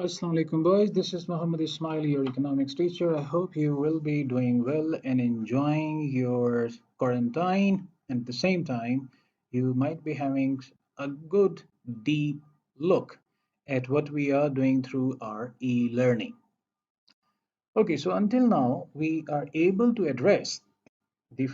Assalamu alaikum, boys. This is Muhammad Ismail, your economics teacher. I hope you will be doing well and enjoying your quarantine. And at the same time, you might be having a good, deep look at what we are doing through our e learning. Okay, so until now, we are able to address the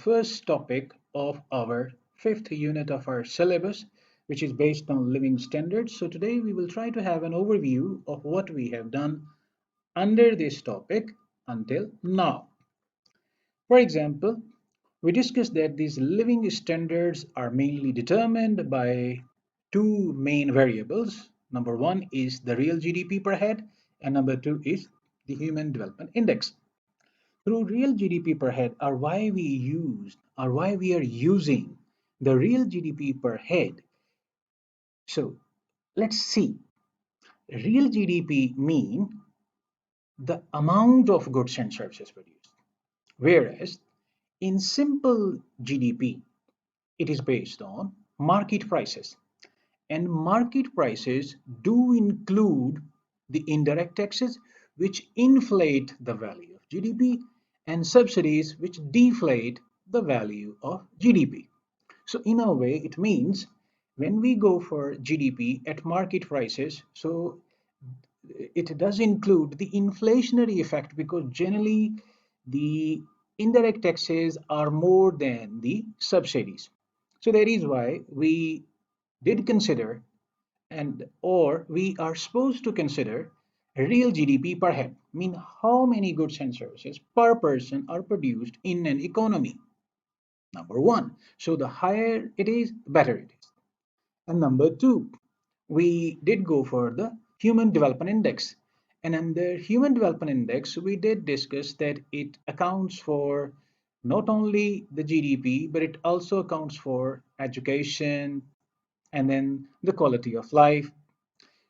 first topic of our fifth unit of our syllabus, which is based on living standards. So today we will try to have an overview of what we have done under this topic until now. For example, we discussed that these living standards are mainly determined by two main variables. Number one is the real GDP per head, and number two is the Human Development Index. Through real GDP per head are why we are using the real GDP per head. So let's see. Real GDP mean the amount of goods and services produced. Whereas in simple GDP, it is based on market prices. And market prices do include the indirect taxes, which inflate the value of GDP, and subsidies, which deflate the value of GDP. So, in a way, it means when we go for GDP at market prices, so it does include the inflationary effect because generally the indirect taxes are more than the subsidies. So that is why we did consider and or we are supposed to consider real GDP per head, mean how many goods and services per person are produced in an economy. Number one. So the higher it is, the better it is. And number two, we did go for the Human Development Index. And under Human Development Index, we did discuss that it accounts for not only the GDP, but it also accounts for education and then the quality of life.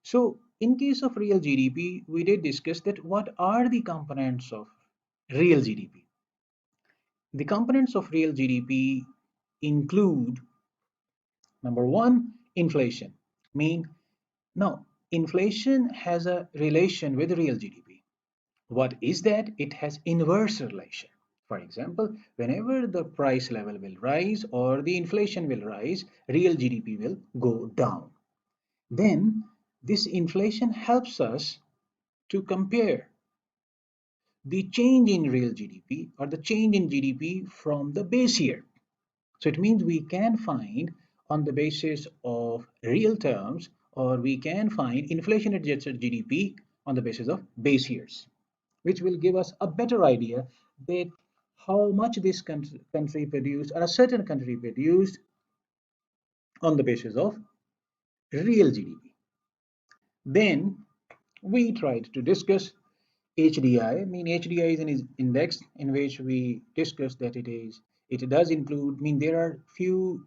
So, in case of real GDP, we did discuss that what are the components of real GDP. The components of real GDP include number one, inflation. Mean now inflation has a relation with real GDP. What is that? It has inverse relation. For example, whenever the price level will rise or the inflation will rise, real GDP will go down. Then this inflation helps us to compare the change in real GDP or the change in GDP from the base year. So it means we can find on the basis of real terms or we can find inflation adjusted GDP on the basis of base years, which will give us a better idea that how much this country produced or a certain country produced on the basis of real GDP. Then we tried to discuss HDI. I mean, HDI is an index in which we discussed that it does include. I mean, there are few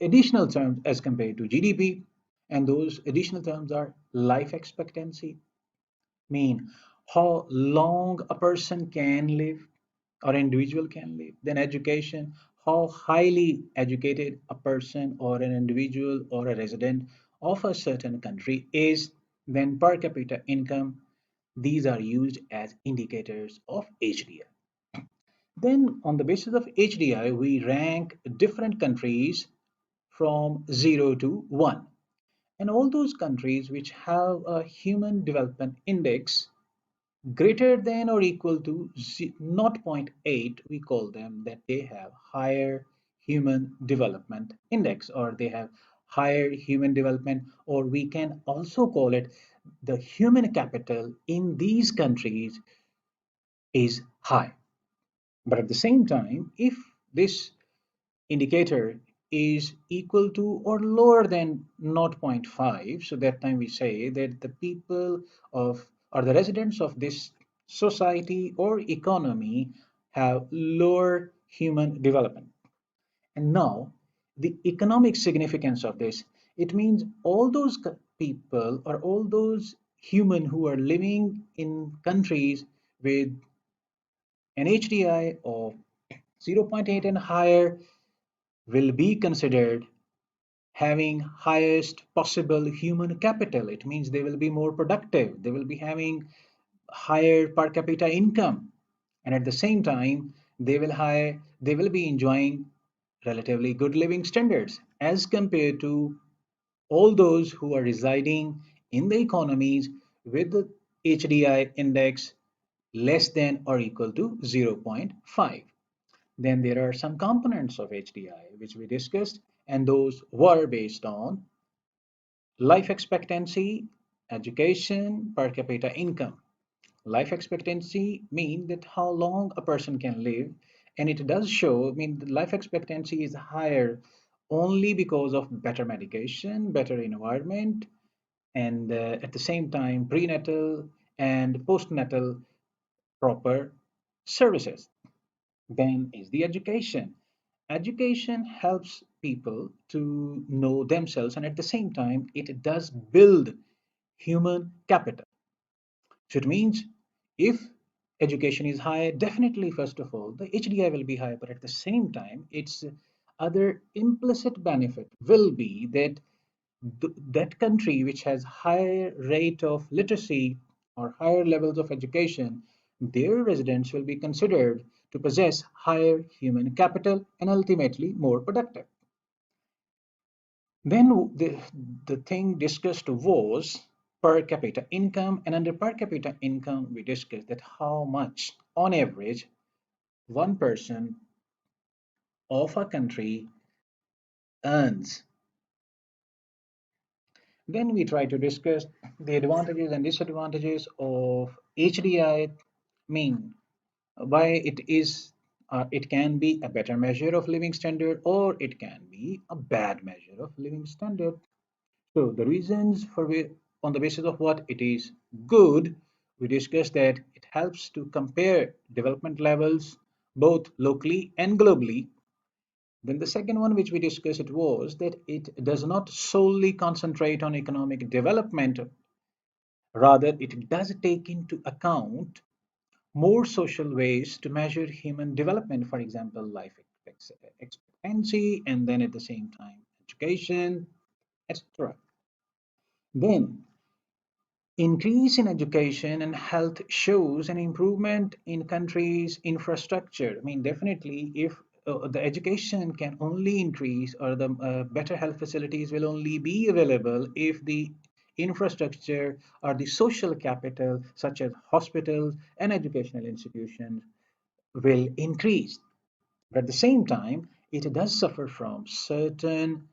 additional terms as compared to GDP, and those additional terms are life expectancy, mean how long a person can live or individual can live. Then education, how highly educated a person or an individual or a resident of a certain country is. Then per capita income, these are used as indicators of HDI. Then on the basis of HDI, we rank different countries from 0 to 1. And all those countries which have a human development index greater than or equal to 0.8, we call them that they have higher human development index or they have higher human development, or we can also call it the human capital in these countries is high. But at the same time, if this indicator is equal to or lower than zero point 0.5, so that time we say that the people of or the residents of this society or economy have lower human development. And now the economic significance of this, it means all those people or all those human who are living in countries with an HDI of zero point 0.8 and higher will be considered having highest possible human capital. It means they will be more productive. They will be having higher per capita income, and at the same time, they will be enjoying relatively good living standards as compared to all those who are residing in the economies with the HDI index less than or equal to zero point 0.5. Then there are some components of HDI which we discussed, and those were based on life expectancy, education, per capita income. Life expectancy mean that how long a person can live, and it does show, I mean, the life expectancy is higher only because of better medication, better environment, and at the same time, prenatal and postnatal proper services. Then is the education. Education helps people to know themselves, and at the same time, it does build human capital. So it means if education is high, definitely, first of all, the HDI will be high, but at the same time, its other implicit benefit will be that that country which has higher rate of literacy or higher levels of education, their residents will be considered to possess higher human capital and ultimately more productive. Then the thing discussed was per capita income, and under per capita income, we discussed that how much, on average, one person of a country earns. Then we try to discuss the advantages and disadvantages of HDI, mean why it can be a better measure of living standard or it can be a bad measure of living standard. So the reasons for on the basis of what it is good, we discussed that it helps to compare development levels both locally and globally. Then the second one which we discussed it was that it does not solely concentrate on economic development, rather it does take into account more social ways to measure human development, for example, life expectancy, and then at the same time, education, etc. Then increase in education and health shows an improvement in countries' infrastructure. I mean, definitely, if the education can only increase or the better health facilities will only be available if the infrastructure or the social capital, such as hospitals and educational institutions, will increase. But at the same time, it does suffer from certain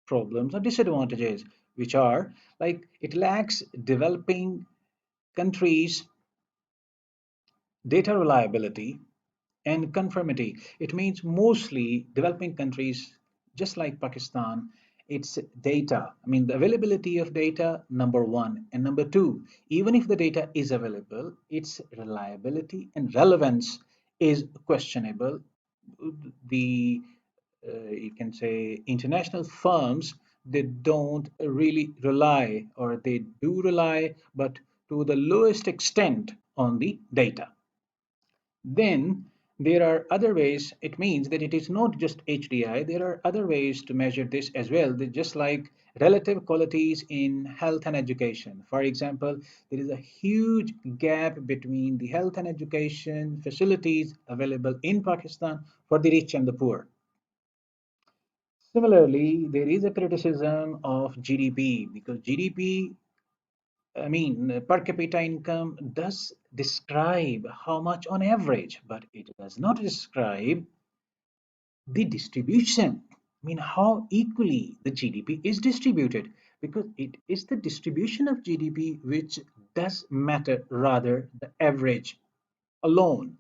problems or disadvantages, which are like it lacks developing countries' data reliability and conformity. It means mostly developing countries, just like Pakistan, its data. I mean, the availability of data, number one. And number two, even if the data is available, its reliability and relevance is questionable. The you can say international firms, they don't really rely, or they do rely, but to the lowest extent on the data. Then there are other ways. It means that it is not just HDI, there are other ways to measure this as well. Just like relative qualities in health and education. For example, there is a huge gap between the health and education facilities available in Pakistan for the rich and the poor. Similarly, there is a criticism of GDP because GDP, I mean, per capita income does describe how much on average, but it does not describe the distribution. I mean, how equally the GDP is distributed, because it is the distribution of GDP which does matter rather the average alone.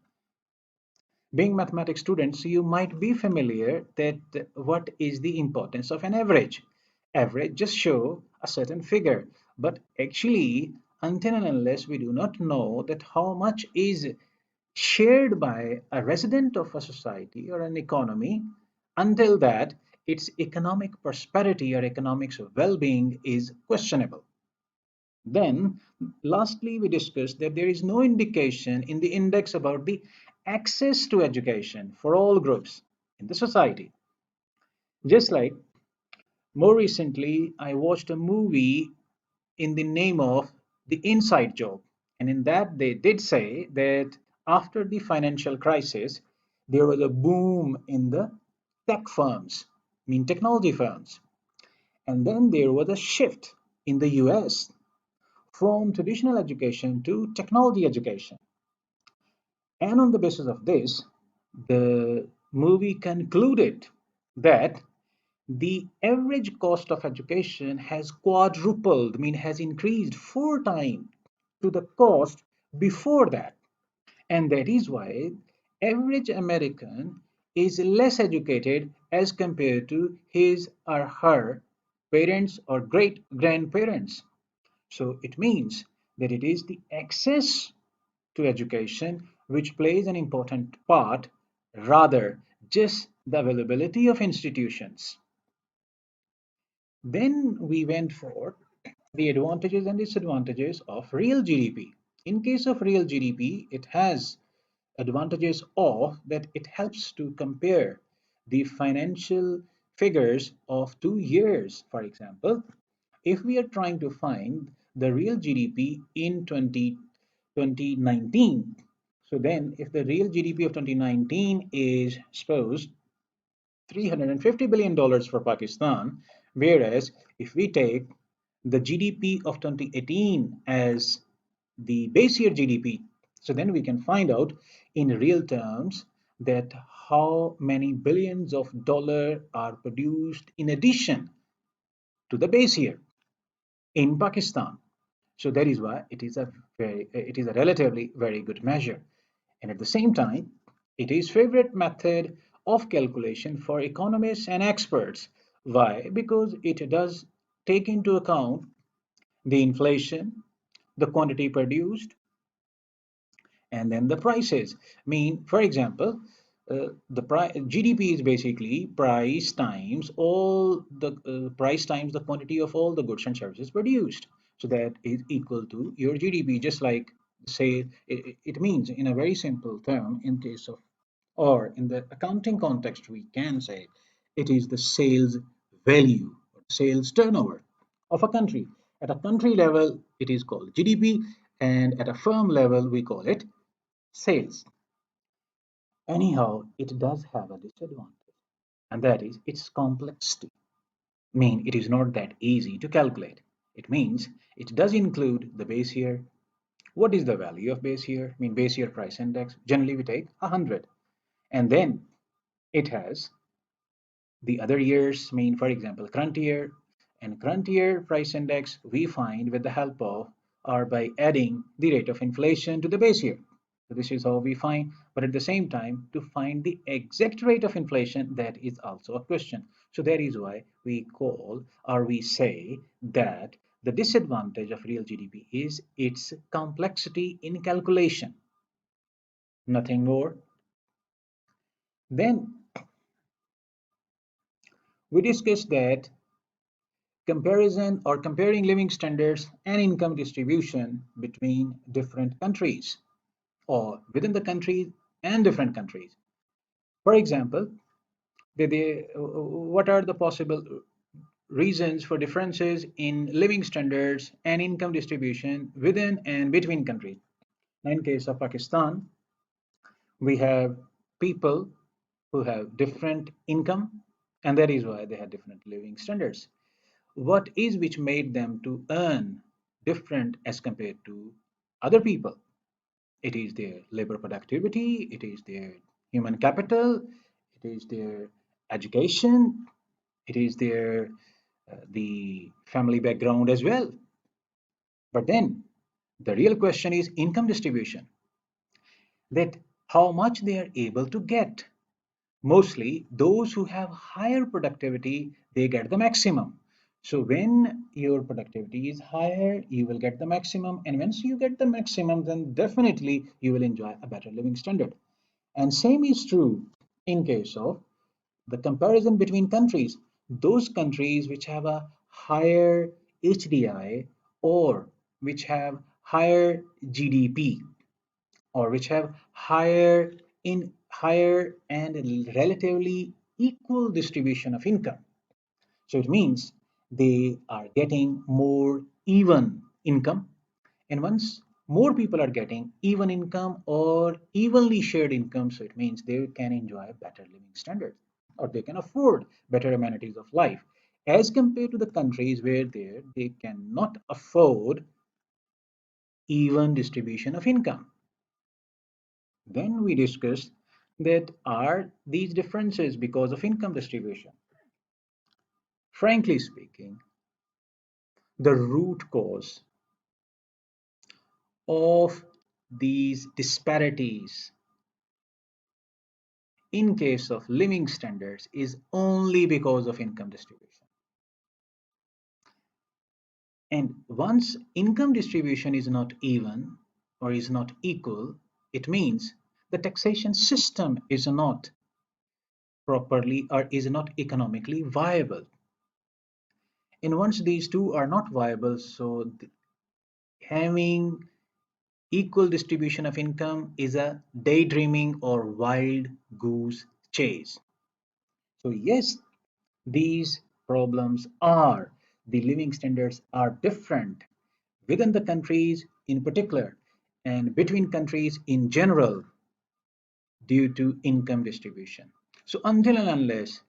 Being mathematics students, you might be familiar that what is the importance of an average. Average just show a certain figure, but actually, until and unless we do not know that how much is shared by a resident of a society or an economy, until that its economic prosperity or economics well-being is questionable. Then, lastly, we discussed that there is no indication in the index about the access to education for all groups in the society. Just like More recently, I watched a movie in the name of The Inside Job. And in that, they did say that after the financial crisis, there was a boom in the tech firms, I mean technology firms. And then there was a shift in the US from traditional education to technology education. And on the basis of this, the movie concluded that the average cost of education has quadrupled, I mean, has increased 4 times to the cost before that. And that is why average American is less educated as compared to his or her parents or great grandparents. So it means that it is the access to education which plays an important part rather just the availability of institutions. Then we went for the advantages and disadvantages of real GDP. In case of real GDP, it has advantages of that it helps to compare the financial figures of 2 years. For example, if we are trying to find the real GDP in 2019, so then if the real GDP of 2019 is suppose $350 billion for Pakistan, whereas if we take the GDP of 2018 as the base year GDP, so then we can find out in real terms that how many billions of dollars are produced in addition to the base year in Pakistan. So that is why it is a relatively very good measure. And at the same time, it is favorite method of calculation for economists and experts. Why? Because it does take into account the inflation, the quantity produced, and then the prices. I mean, for example, GDP is basically price times all the price times the quantity of all the goods and services produced. So that is equal to your GDP. Just like say it means in a very simple term in case of or in the accounting context we can say it is the sales value or sales turnover of a country. At a country level, it is called GDP, and at a firm level, we call it sales. Anyhow, it does have a disadvantage, and that is its complexity. I mean, it is not that easy to calculate. It means it does include the base year. What is the value of base year? I mean, base year price index. Generally, we take 100. And then it has the other years, mean for example current year, and current year price index we find with the help of or by adding the rate of inflation to the base year. So this is how we find, but at the same time to find the exact rate of inflation, that is also a question. So that is why we call or we say that the disadvantage of real GDP is its complexity in calculation, nothing more. Then we discussed that comparison or comparing living standards and income distribution between different countries or within the countries and different countries. For example, what are the possible reasons for differences in living standards and income distribution within and between countries? In case of Pakistan, we have people who have different income, and that is why they have different living standards. What is which made them to earn different as compared to other people? It is their labor productivity, it is their human capital, it is their education, it is their the family background as well. But then the real question is income distribution, that how much they are able to get. Mostly those who have higher productivity, they get the maximum. So when your productivity is higher, you will get the maximum, and once you get the maximum, then definitely you will enjoy a better living standard. And same is true in case of the comparison between countries. Those countries which have a higher HDI or which have higher GDP or which have higher and relatively equal distribution of income. So it means they are getting more even income. And once more people are getting even income or evenly shared income, so it means they can enjoy better living standards or they can afford better amenities of life as compared to the countries where they cannot afford even distribution of income. Then we discussed that are these differences because of income distribution. Frankly speaking, the root cause of these disparities in case of living standards is only because of income distribution. And once income distribution is not even or is not equal, it means the taxation system is not properly or is not economically viable. And once these two are not viable, so having equal distribution of income is a daydreaming or wild goose chase. So, yes, these problems are the living standards are different within the countries in particular and between countries in general due to income distribution. So, until and unless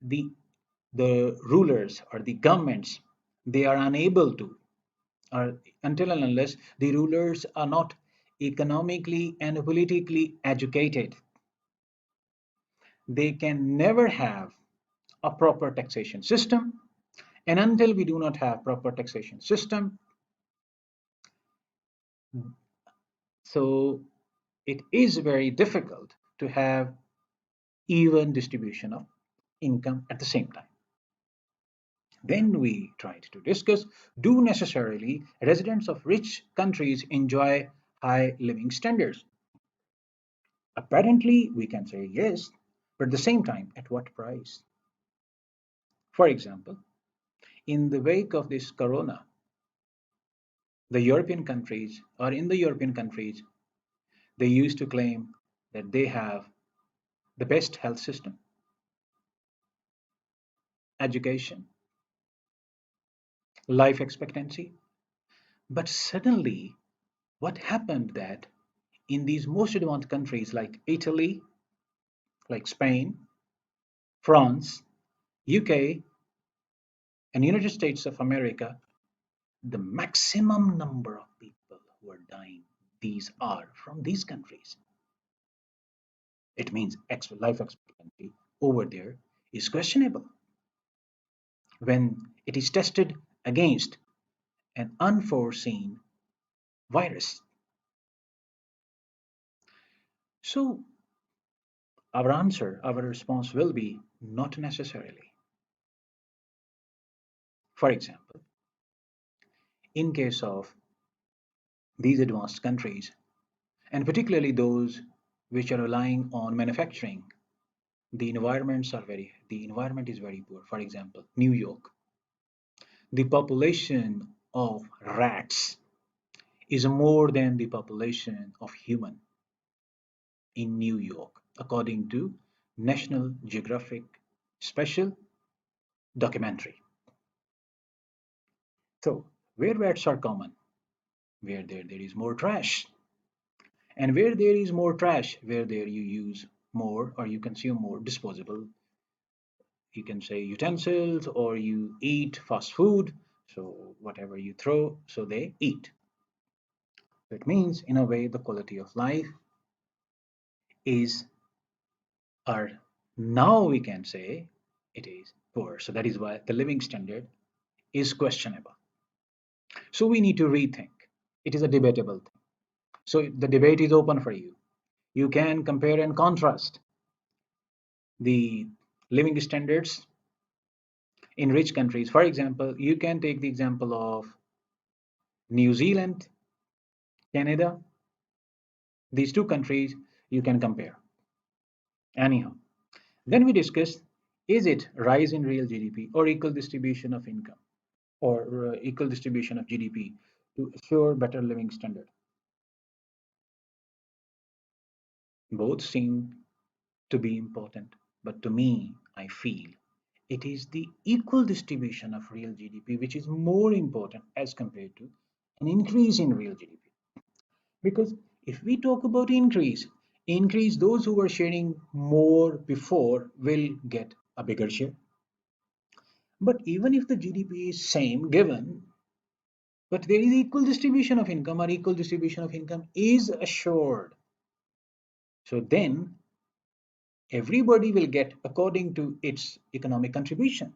the the rulers or the governments they are unable to or until and unless the rulers are not economically and politically educated, they can never have a proper taxation system. And until we do not have proper taxation system, so it is very difficult to have even distribution of income at the same time. Then we tried to discuss, do necessarily residents of rich countries enjoy high living standards? Apparently, we can say yes, but at the same time, at what price? For example, in the wake of this corona, the European countries, or in the European countries, they used to claim that they have the best health system, education, life expectancy. But suddenly, what happened that in these most advanced countries like Italy, like Spain, France, UK, and United States of America, the maximum number of people who are dying, these are from these countries. It means life expectancy over there is questionable when it is tested against an unforeseen virus. So, our response will be not necessarily. For example, in case of these advanced countries, and particularly those which are relying on manufacturing, the environment is very poor. For example, New York, the population of rats is more than the population of human in New York, according to National Geographic special documentary. So, where rats are common, where there is more trash, and where there is more trash, where there you use more or you consume more disposable, you can say utensils, or you eat fast food. So whatever you throw, so they eat. So it means, in a way, the quality of life is, or now we can say, it is poor. So that is why the living standard is questionable. So we need to rethink. It is a debatable thing. So the debate is open for you. You can compare and contrast the living standards in rich countries. For example, you can take the example of New Zealand, Canada. These two countries you can compare. Anyhow, then we discussed, is it rise in real GDP or equal distribution of income or equal distribution of GDP to assure better living standard? Both seem to be important, but to me, I feel It is the equal distribution of real GDP which is more important as compared to an increase in real GDP. Because if we talk about increase, those who were sharing more before will get a bigger share. But even if the GDP is same given, but there is equal distribution of income, or equal distribution of income is assured. So then everybody will get according to its economic contribution.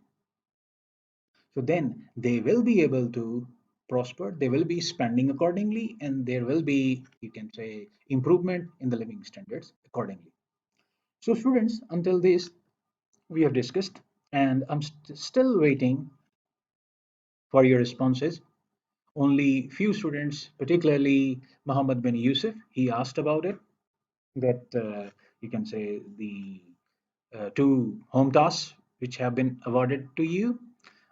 So then they will be able to prosper, they will be spending accordingly, and there will be, you can say, improvement in the living standards accordingly. So, students, until this, we have discussed, and I'm still waiting for your responses. Only few students, particularly Muhammad bin Yusuf, he asked about it, that you can say the two home tasks which have been awarded to you,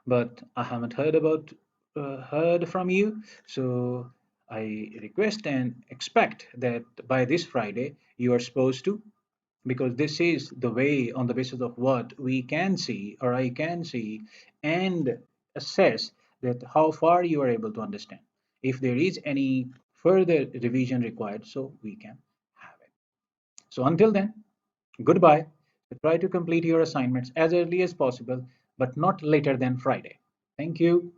but I haven't heard from you. So I request and expect that by this Friday you are supposed to, because this is the way on the basis of what we can see or I can see and assess that how far you are able to understand. If there is any further revision required, so we can have it. So until then, goodbye. Try to complete your assignments as early as possible, but not later than Friday. Thank you.